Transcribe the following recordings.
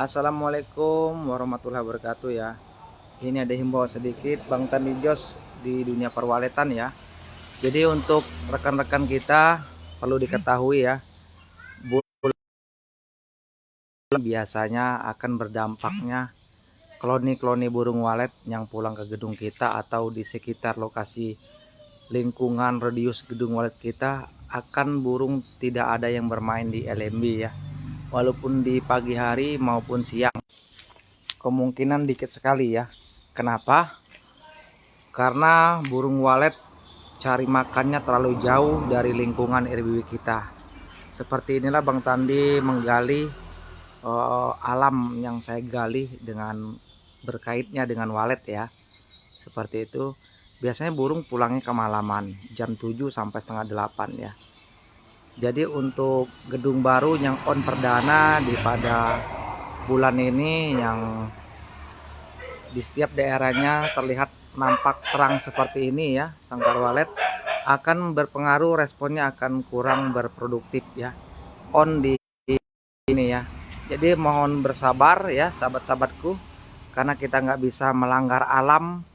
Assalamualaikum warahmatullahi wabarakatuh ya. Ini ada himbauan sedikit Bang Tani Jos di dunia perwaletan ya. Jadi untuk rekan-rekan kita perlu diketahui ya, bulan biasanya akan berdampaknya kloni-kloni burung walet yang pulang ke gedung kita atau di sekitar lokasi lingkungan radius gedung walet kita, akan burung tidak ada yang bermain di LMB ya. Walaupun di pagi hari maupun siang, kemungkinan dikit sekali ya. Kenapa? Karena burung walet cari makannya terlalu jauh dari lingkungan RBW kita. Seperti inilah Bang Tandi menggali alam yang saya gali dengan berkaitnya dengan walet ya. Seperti itu. Biasanya burung pulangnya kemalaman jam 7 sampai setengah 8 ya. Jadi untuk gedung baru yang on perdana di pada bulan ini, yang di setiap daerahnya terlihat nampak terang seperti ini ya, sangkar walet akan berpengaruh, responnya akan kurang berproduktif ya on di ini ya. Jadi mohon bersabar ya sahabat-sahabatku, karena kita nggak bisa melanggar alam.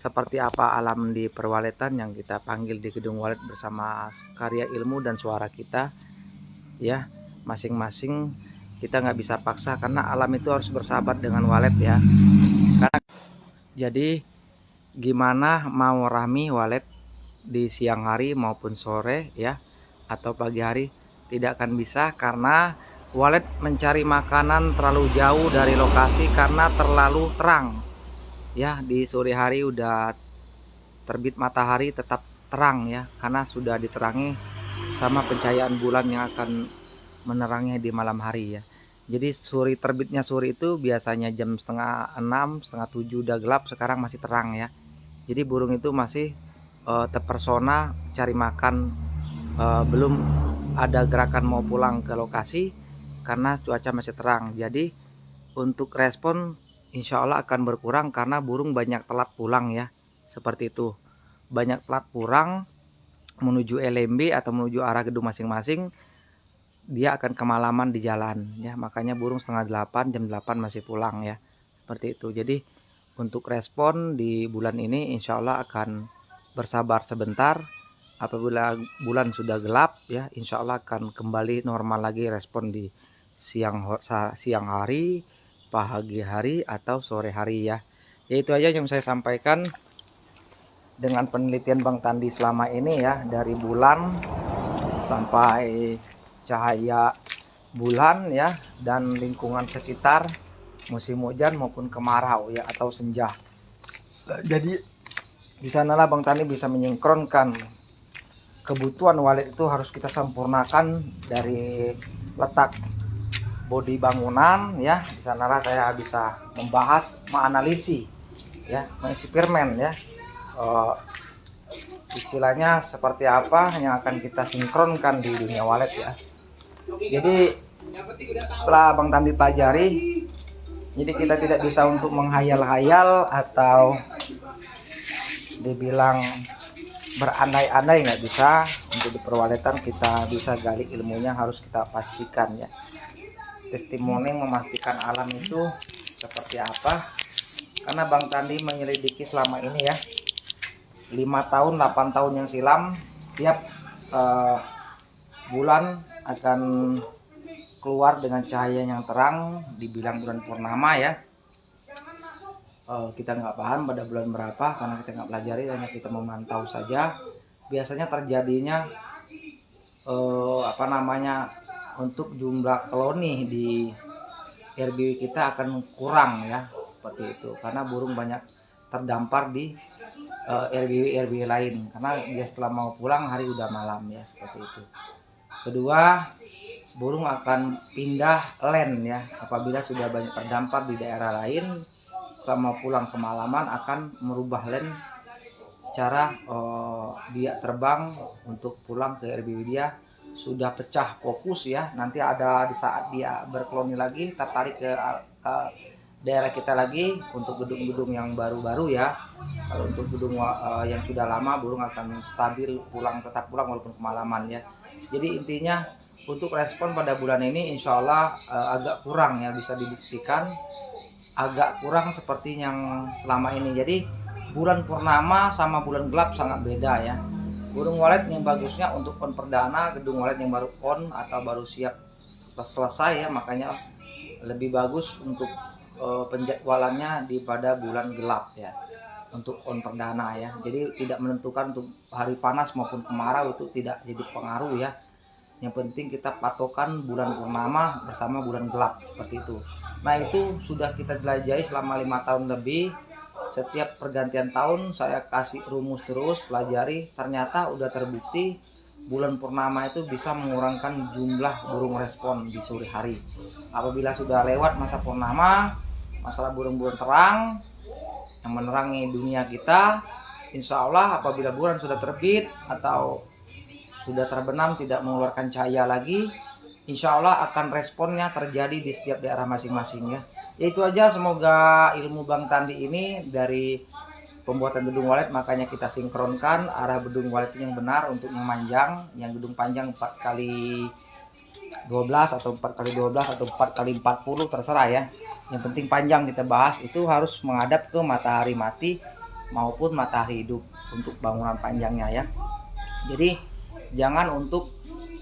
Seperti apa alam di perwaletan yang kita panggil di gedung walet bersama karya ilmu dan suara kita ya, masing-masing kita nggak bisa paksa, karena alam itu harus bersahabat dengan walet ya. Jadi gimana mau rami walet di siang hari maupun sore ya, atau pagi hari, tidak akan bisa karena walet mencari makanan terlalu jauh dari lokasi karena terlalu terang ya. Di sore hari udah terbit matahari tetap terang ya, karena sudah diterangi sama pencahayaan bulan yang akan menerangi di malam hari ya. Jadi suri terbitnya suri itu biasanya jam setengah 6, setengah 7 udah gelap, sekarang masih terang ya. Jadi burung itu masih terpersona cari makan, belum ada gerakan mau pulang ke lokasi karena cuaca masih terang. Jadi untuk respon insya Allah akan berkurang karena burung banyak telat pulang ya. Seperti itu, banyak telat pulang menuju LMB atau menuju arah gedung masing-masing, dia akan kemalaman di jalan ya. Makanya burung setengah 8, jam 8 masih pulang ya, seperti itu. Jadi untuk respon di bulan ini insya Allah akan bersabar sebentar. Apabila bulan sudah gelap ya, insya Allah akan kembali normal lagi respon di siang hari, pagi hari atau sore hari ya. Ya itu aja yang saya sampaikan dengan penelitian Bang Tandi selama ini ya, dari bulan sampai cahaya bulan ya, dan lingkungan sekitar musim hujan maupun kemarau ya atau senja. Jadi di sanalah Bang Tani bisa menyingkronkan kebutuhan walet itu harus kita sempurnakan dari letak bodi bangunan ya. Di sanalah saya bisa membahas, menganalisis ya, mengeksperimen ya, istilahnya seperti apa yang akan kita sinkronkan di dunia walet ya. Jadi setelah Bang Tandi pelajari, jadi kita tidak bisa untuk menghayal-hayal atau dibilang berandai-andai, nggak bisa. Untuk di perwaletan kita bisa gali ilmunya, harus kita pastikan ya. Testimoni memastikan alam itu seperti apa, karena Bang Tandi menyelidiki selama ini ya, 5 tahun 8 tahun yang silam, setiap bulan akan keluar dengan cahaya yang terang, dibilang bulan purnama ya. Kita nggak paham pada bulan berapa karena kita nggak pelajari, hanya kita memantau saja. Biasanya terjadinya untuk jumlah koloni di RBW kita akan kurang ya, seperti itu, karena burung banyak terdampar di RBW lain, karena dia setelah mau pulang hari udah malam ya, seperti itu. Kedua, burung akan pindah land ya, apabila sudah banyak terdampar di daerah lain, setelah mau pulang kemalaman akan merubah land cara dia terbang untuk pulang ke RBW. Dia sudah pecah fokus ya, nanti ada di saat dia berkoloni lagi tertarik ke daerah kita lagi untuk gedung-gedung yang baru-baru ya. Kalau untuk gedung yang sudah lama, burung akan stabil pulang, tetap pulang walaupun kemalaman ya. Jadi intinya untuk respon pada bulan ini insya Allah agak kurang ya, bisa dibuktikan agak kurang seperti yang selama ini. Jadi bulan purnama sama bulan gelap sangat beda ya. Gedung walet yang bagusnya untuk on perdana, gedung walet yang baru on atau baru siap selesai ya, makanya lebih bagus untuk penjadwalannya daripada bulan gelap ya, untuk on perdana ya. Jadi tidak menentukan untuk hari panas maupun kemarau, itu tidak jadi pengaruh ya. Yang penting kita patokan bulan purnama bersama bulan gelap seperti itu. Nah itu sudah kita jelajahi selama 5 tahun lebih. Setiap pergantian tahun saya kasih rumus terus, pelajari. Ternyata udah terbukti bulan purnama itu bisa mengurangkan jumlah burung respon di sore hari. Apabila sudah lewat masa purnama, masalah burung-burung terang yang menerangi dunia kita, insya Allah apabila bulan sudah terbit atau sudah terbenam tidak mengeluarkan cahaya lagi, insya Allah akan responnya terjadi di setiap daerah masing-masing ya. Itu aja, semoga ilmu Bang Tandi ini dari pembuatan gedung walet, makanya kita sinkronkan arah gedung walet yang benar untuk yang panjang, yang gedung panjang 4 kali 12 atau 4 kali 12 atau 4 kali 40 terserah ya. Yang penting panjang kita bahas, itu harus menghadap ke matahari mati maupun matahari hidup untuk bangunan panjangnya ya. Jadi jangan untuk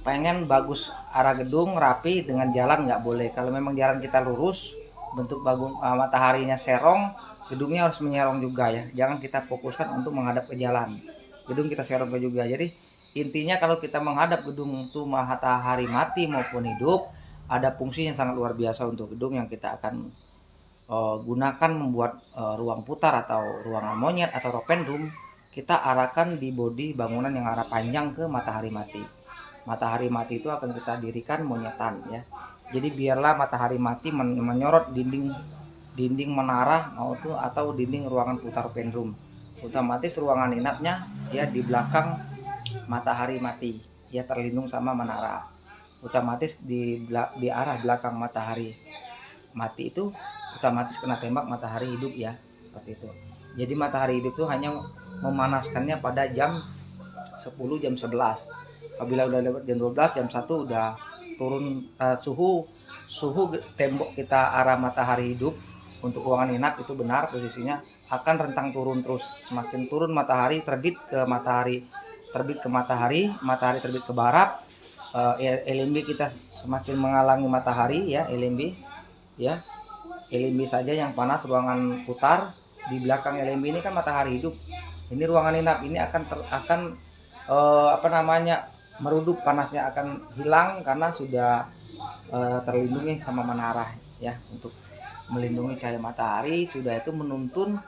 pengen bagus arah gedung rapi dengan jalan, nggak boleh. Kalau memang jalan kita lurus, bentuk mataharinya serong, gedungnya harus menyerong juga ya. Jangan kita fokuskan untuk menghadap ke jalan, gedung kita serong ke juga. Jadi intinya kalau kita menghadap gedung itu matahari mati maupun hidup, ada fungsi yang sangat luar biasa untuk gedung yang kita akan gunakan membuat ruang putar atau ruangan monyet atau open room. Kita arahkan di bodi bangunan yang arah panjang ke matahari mati. Matahari mati itu akan kita dirikan monyetan ya. Jadi biarlah matahari mati menyorot dinding menara atau dinding ruangan putar open room. Otomatis ruangan inapnya ya di belakang matahari mati ya, terlindung sama menara. Otomatis di arah belakang matahari mati itu otomatis kena tembak matahari hidup ya, seperti itu. Jadi matahari hidup itu hanya memanaskannya pada jam 10 jam 11. Apabila udah lewat jam 12 jam 1 udah turun suhu tembok kita arah matahari hidup untuk ruangan inap itu benar posisinya akan rentang turun terus. Semakin turun matahari terbit ke matahari terbit ke barat, LMB kita semakin menghalangi matahari ya, LMB ya. LMB saja yang panas ruangan putar, di belakang LMB ini kan matahari hidup. Ini ruangan inap ini akan meredup, panasnya akan hilang karena sudah terlindungi sama menara ya, untuk melindungi cahaya matahari. Sudah itu menuntun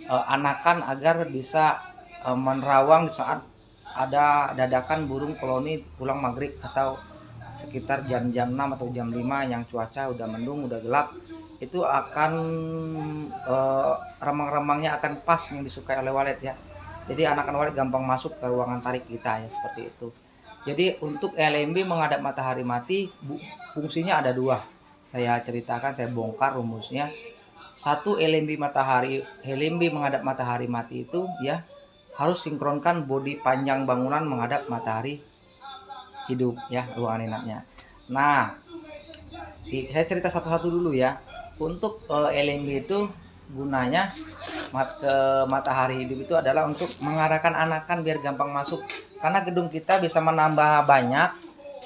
anakan agar bisa menerawang saat ada dadakan burung koloni pulang maghrib atau sekitar jam 6 atau jam 5 yang cuaca udah mendung, udah gelap. Itu akan remang-remangnya akan pas yang disukai oleh walet ya. Jadi anakan walet gampang masuk ke ruangan tarik kita ya, seperti itu. Jadi untuk LMB menghadap matahari mati fungsinya ada 2. Saya ceritakan, saya bongkar rumusnya. 1, LMB menghadap matahari mati itu ya harus sinkronkan bodi panjang bangunan menghadap matahari hidup ya, ruangan inapnya. Nah, saya cerita satu-satu dulu ya. Untuk LMB itu gunanya ke matahari hidup itu adalah untuk mengarahkan anakan biar gampang masuk. Karena gedung kita bisa menambah banyak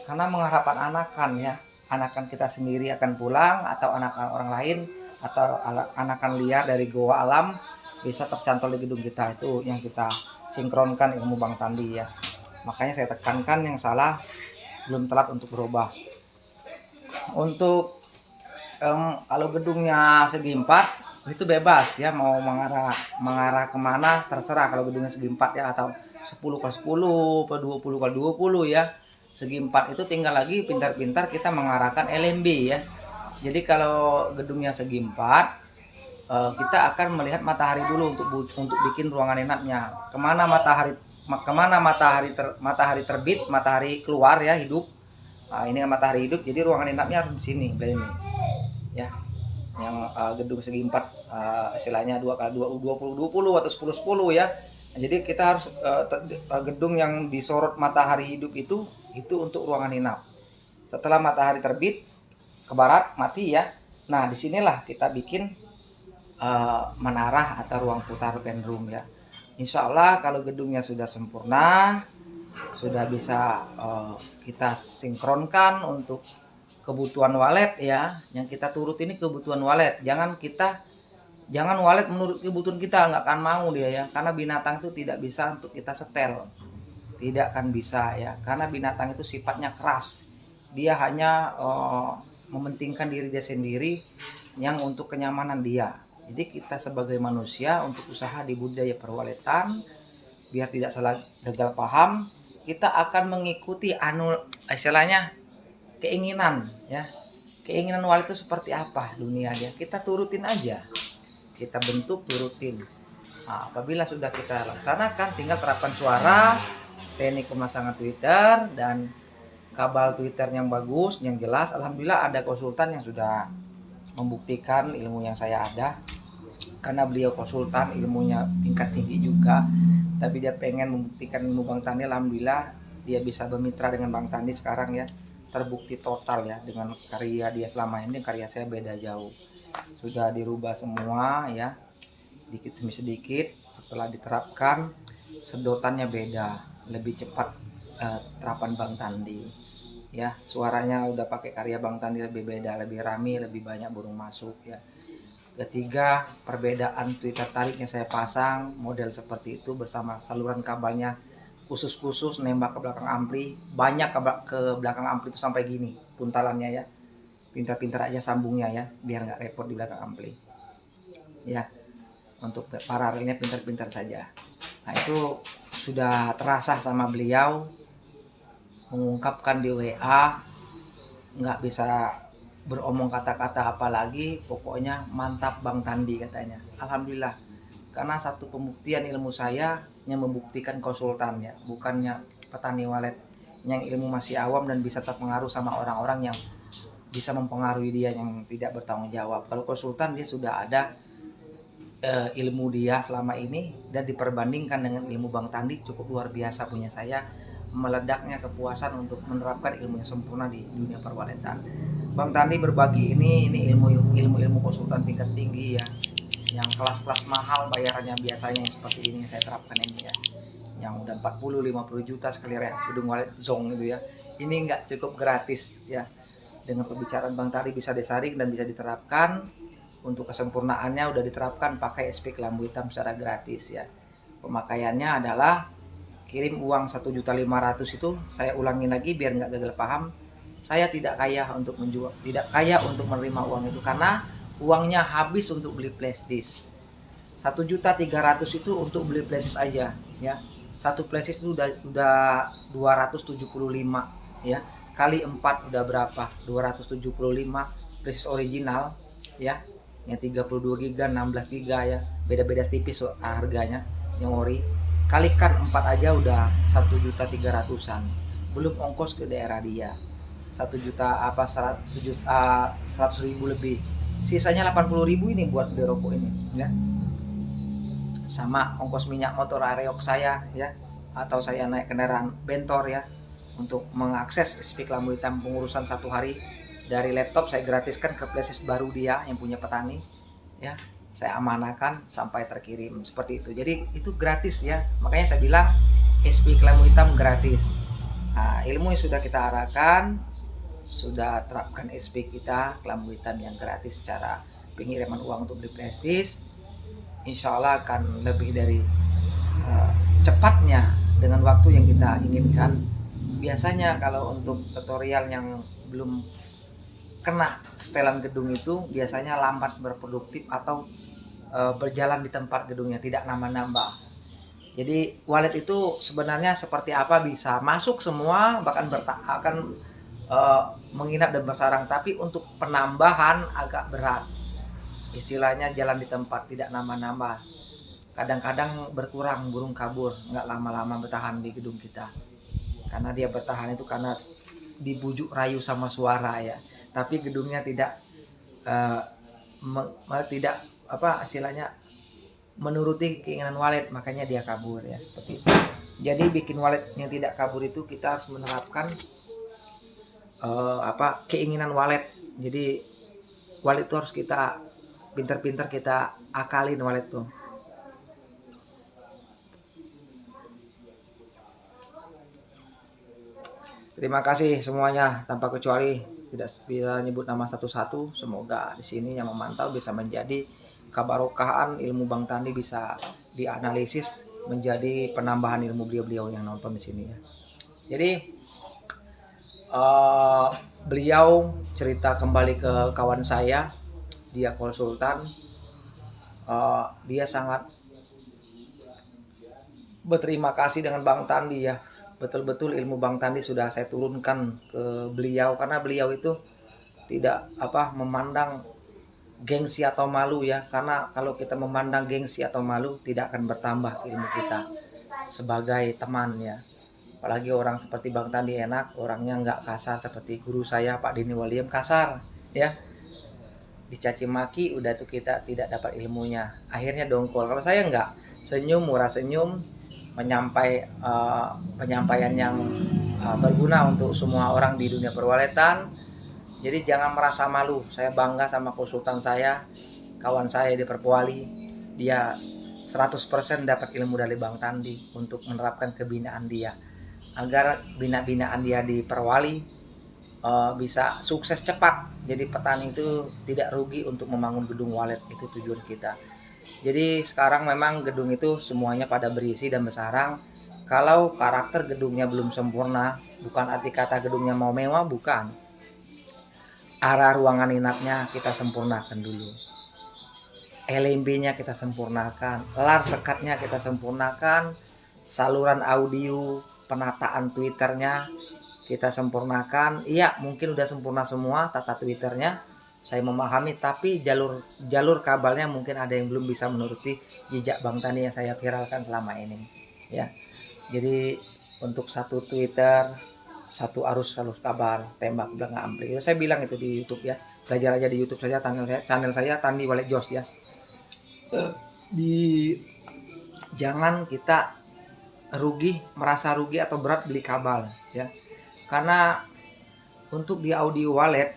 karena mengharapkan anakan ya. Anakan kita sendiri akan pulang atau anakan orang lain atau anakan liar dari goa alam bisa tercantol di gedung kita. Itu yang kita sinkronkan ilmu Bang Tandi ya. Makanya saya tekankan yang salah belum telat untuk berubah. Untuk kalau gedungnya segi 4 itu bebas ya, mau mengarah kemana terserah. Kalau gedungnya segi 4 ya, atau 10x10 atau 20x20 ya, segi 4 itu tinggal lagi pintar-pintar kita mengarahkan LMB ya. Jadi kalau gedungnya segi 4 kita akan melihat matahari dulu untuk bikin ruangan inapnya. Kemana matahari terbit, matahari keluar ya, hidup. Nah, ini matahari hidup, jadi ruangan inapnya harus di sini, ini ya. Yang gedung segi 4 istilahnya 2x20 atau 10x10 ya. Nah, jadi kita harus gedung yang disorot matahari hidup itu untuk ruangan inap. Setelah matahari terbit ke barat mati ya. Nah disinilah kita bikin menara atau ruang putar band room ya. Insya Allah kalau gedungnya sudah sempurna, sudah bisa kita sinkronkan untuk kebutuhan walet ya. Yang kita turut ini kebutuhan walet. Jangan walet menurut kebutuhan kita, nggak akan mau dia ya. Karena binatang itu tidak bisa untuk kita setel. Tidak akan bisa ya. Karena binatang itu sifatnya keras. Dia hanya mementingkan diri dia sendiri yang untuk kenyamanan dia. Jadi kita sebagai manusia untuk usaha di budaya perwaletan, biar tidak salah gagal paham, kita akan mengikuti istilahnya keinginan ya. Keinginan walet itu seperti apa dunia dia, kita turutin aja. Kita bentuk turutin. Nah, apabila sudah kita laksanakan, tinggal terapkan suara, teknik pemasangan Twitter dan kabel Twitter yang bagus, yang jelas. Alhamdulillah ada konsultan yang sudah membuktikan ilmu yang saya ada, karena beliau konsultan ilmunya tingkat tinggi juga, tapi dia pengen membuktikan ilmu Bang Tani. Alhamdulillah dia bisa bermitra dengan Bang Tani sekarang ya, terbukti total ya. Dengan karya dia selama ini, karya saya beda jauh, sudah dirubah semua ya, dikit demi sedikit. Setelah diterapkan sedotannya beda, lebih cepat terapan Bang Tandi ya. Suaranya udah pakai karya Bang Tandi, lebih beda, lebih rame, lebih banyak burung masuk ya. Ketiga, perbedaan Twitter tariknya saya pasang model seperti itu bersama saluran kabelnya khusus nembak ke belakang ampli, banyak ke belakang ampli itu sampai gini puntalannya ya. Pintar-pintar aja sambungnya ya, biar nggak repot di belakang ampli ya. Untuk paralelnya pintar-pintar saja. Nah itu sudah terasa sama beliau, mengungkapkan di WA, nggak bisa beromong kata-kata apalagi, pokoknya mantap Bang Tandi katanya. Alhamdulillah, karena satu pembuktian ilmu saya yang membuktikan konsultan ya, bukannya petani walet yang ilmu masih awam dan bisa terpengaruh sama orang-orang yang bisa mempengaruhi dia yang tidak bertanggung jawab. Kalau konsultan dia sudah ada ilmu dia selama ini dan diperbandingkan dengan ilmu Bang Tandi, cukup luar biasa punya saya. Meledaknya kepuasan untuk menerapkan ilmu yang sempurna di dunia perwaletan. Bang Tandi berbagi ini ilmu konsultan tingkat tinggi ya, yang kelas-kelas mahal bayarannya biasanya yang seperti ini yang saya terapkan ini ya, yang udah 40-50 juta sekali gedung walet zong itu ya. Ini nggak cukup gratis ya. Dengan pembicaraan Bang Tandi bisa disaring dan bisa diterapkan. Untuk kesempurnaannya udah diterapkan pakai SP Kelambu Hitam secara gratis ya. Pemakaiannya adalah kirim uang 1.500.000 itu, saya ulangin lagi biar nggak gagal paham. Saya tidak kaya untuk menjual, tidak kaya untuk menerima uang itu, karena uangnya habis untuk beli flashdisk. 1.300.000 itu untuk beli flashdisk aja ya. Satu flashdisk itu udah 275 ya. Kali 4 udah berapa? 275 flashdisk original ya. Yang 32 GB, 16 GB ya. Beda-beda tipis harganya yang ori. Kalikan 4 aja udah 1.300.000-an, belum ongkos ke daerah dia 1 juta apa 100.000 lebih, sisanya 80.000 ini buat beli rokok ini ya, sama ongkos minyak motor Areok saya ya, atau saya naik kendaraan bentor ya untuk mengakses SP Kelambu Hitam. Pengurusan 1 hari dari laptop saya gratiskan ke flashdisk baru dia yang punya petani ya, saya amanahkan sampai terkirim seperti itu. Jadi itu gratis ya, makanya saya bilang SP Kelambu Hitam gratis. Nah, ilmu yang sudah kita arahkan, sudah terapkan SP kita Kelambu Hitam yang gratis secara pengiriman uang untuk beli flashdisk, insya Allah akan lebih dari cepatnya dengan waktu yang kita inginkan. Biasanya kalau untuk tutorial yang belum kena setelan gedung itu biasanya lambat berproduktif atau berjalan di tempat gedungnya, tidak nambah-nambah. Jadi walet itu sebenarnya seperti apa, bisa masuk semua, bahkan akan menginap dan bersarang, tapi untuk penambahan agak berat. Istilahnya jalan di tempat, tidak nambah-nambah. Kadang-kadang berkurang, burung kabur, nggak lama-lama bertahan di gedung kita. Karena dia bertahan itu karena dibujuk rayu sama suara ya. Tapi gedungnya tidak istilahnya menuruti keinginan walet, makanya dia kabur ya, seperti itu. Jadi bikin walet yang tidak kabur itu kita harus menerapkan keinginan walet. Jadi walet itu harus kita pintar-pintar kita akalin walet tuh. Terima kasih semuanya tanpa kecuali, tidak bisa nyebut nama satu-satu. Semoga di sini yang memantau bisa menjadi kebarokahan ilmu Bang Tandi, bisa dianalisis menjadi penambahan ilmu beliau-beliau yang nonton di sini ya. Jadi beliau cerita kembali ke kawan saya, dia konsultan, dia sangat berterima kasih dengan Bang Tandi ya. Betul-betul ilmu Bang Tandi sudah saya turunkan ke beliau, karena beliau itu tidak memandang gengsi atau malu ya. Karena kalau kita memandang gengsi atau malu, tidak akan bertambah ilmu kita sebagai teman ya. Apalagi orang seperti Bang Tandi enak, orangnya nggak kasar seperti guru saya Pak Dini Waliem, kasar ya. Dicaci maki udah tuh kita tidak dapat ilmunya, akhirnya dongkol. Kalau saya nggak, senyum, murah senyum, penyampaian yang berguna untuk semua orang di dunia perwaletan. Jadi jangan merasa malu. Saya bangga sama konsultan saya, kawan saya di Perpowali. Dia 100% dapat ilmu dari Bang Tandi untuk menerapkan kebinaan dia, agar binaan dia di Perwali bisa sukses cepat. Jadi petani itu tidak rugi untuk membangun gedung walet, itu tujuan kita. Jadi sekarang memang gedung itu semuanya pada berisi dan bersarang. Kalau karakter gedungnya belum sempurna, bukan arti kata gedungnya mau mewah, bukan. Arah ruangan inapnya kita sempurnakan dulu. LMB-nya kita sempurnakan, lar sekatnya kita sempurnakan, saluran audio, penataan Twitternya kita sempurnakan. Iya, mungkin udah sempurna semua tata Twitternya, saya memahami, tapi jalur kabelnya mungkin ada yang belum bisa menuruti jejak Bang Tani yang saya viralkan selama ini ya. Jadi untuk satu Twitter, satu arus kabel, tembak belakang ampli, saya bilang itu di YouTube ya. Belajar aja di YouTube saja, channel saya Tandi Wallet Jos ya. Jangan kita merasa rugi atau berat beli kabel ya. Karena untuk di audio wallet,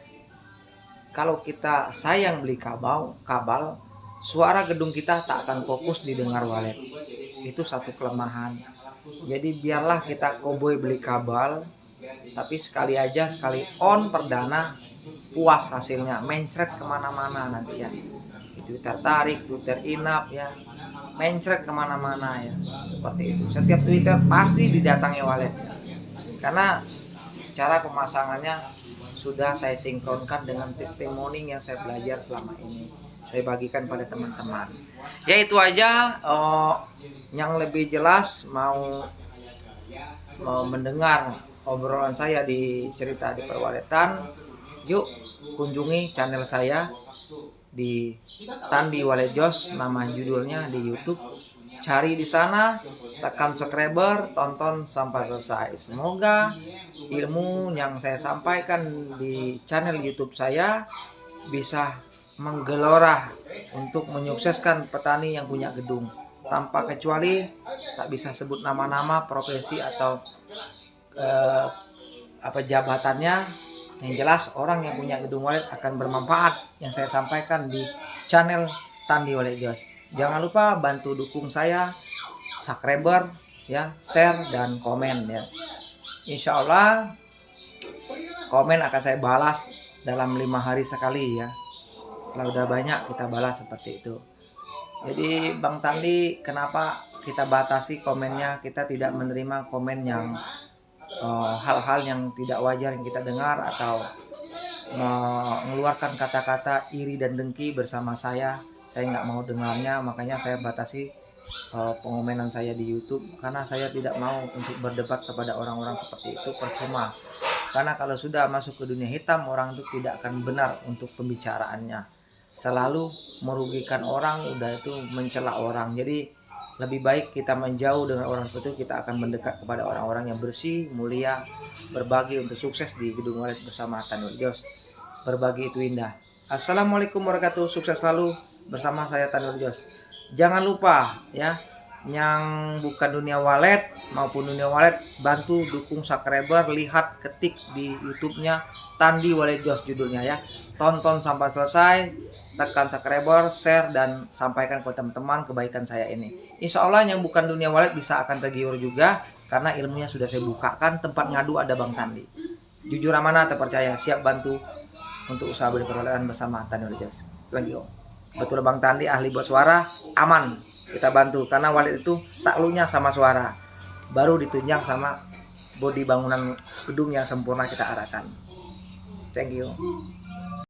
kalau kita sayang beli kabel, suara gedung kita tak akan fokus didengar walet. Itu satu kelemahan. Jadi biarlah kita koboi beli kabel, tapi sekali on perdana, puas hasilnya, mencret kemana-mana nanti ya. Twitter tarik, Twitter inap ya, mencret kemana-mana ya, seperti itu. Setiap Twitter pasti didatangi walet ya. Karena cara pemasangannya sudah saya sinkronkan dengan testimoni yang saya belajar selama ini, saya bagikan pada teman-teman. Ya itu aja. Yang lebih jelas mau mendengar obrolan saya di cerita di perwaletan, yuk kunjungi channel saya di Tandi Wallet Jos, nama judulnya di YouTube. Cari di sana, tekan subscriber, tonton sampai selesai. Semoga ilmu yang saya sampaikan di channel YouTube saya bisa menggelora untuk menyukseskan petani yang punya gedung. Tanpa kecuali, tak bisa sebut nama-nama, profesi atau jabatannya. Yang jelas orang yang punya gedung walet akan bermanfaat yang saya sampaikan di channel Tandi Wallet Jos. Jangan lupa bantu dukung saya, subscriber ya, share dan komen ya. Insya Allah komen akan saya balas dalam 5 hari sekali ya. Setelah udah banyak kita balas seperti itu. Jadi Bang Tandi, kenapa kita batasi komennya? Kita tidak menerima komen yang hal-hal yang tidak wajar yang kita dengar, atau mengeluarkan kata-kata iri dan dengki bersama saya nggak mau dengarnya. Makanya saya batasi pengomenan saya di YouTube, karena saya tidak mau untuk berdebat kepada orang-orang seperti itu, percuma. Karena kalau sudah masuk ke dunia hitam, orang itu tidak akan benar untuk pembicaraannya, selalu merugikan orang, udah itu mencela orang. Jadi lebih baik kita menjauh dengan orang seperti itu, kita akan mendekat kepada orang-orang yang bersih, mulia, berbagi untuk sukses di gedung walet bersama Tandi Wallet Jos. Berbagi itu indah. Assalamualaikum warahmatullahi wabarakatuh. Sukses selalu bersama saya Tandi Wallet Jos. Jangan lupa ya, yang bukan dunia wallet maupun dunia wallet, bantu dukung subscriber, lihat ketik di YouTube-nya Tandi Wallet Jos judulnya ya. Tonton sampai selesai, tekan subscriber, share, dan sampaikan ke teman-teman kebaikan saya ini. Insya Allah yang bukan dunia wallet bisa akan tergiur juga, karena ilmunya sudah saya bukakan. Tempat ngadu ada Bang Tandi. Jujur, amanah, terpercaya, siap bantu untuk usaha beli perwaletan bersama Tandi Wallet Jos. Lagi om. Betul Bang Tandi, ahli buat suara, aman. Kita bantu, karena wallet itu taklunya sama suara, baru ditunjang sama bodi bangunan gedung yang sempurna kita arahkan. Thank you.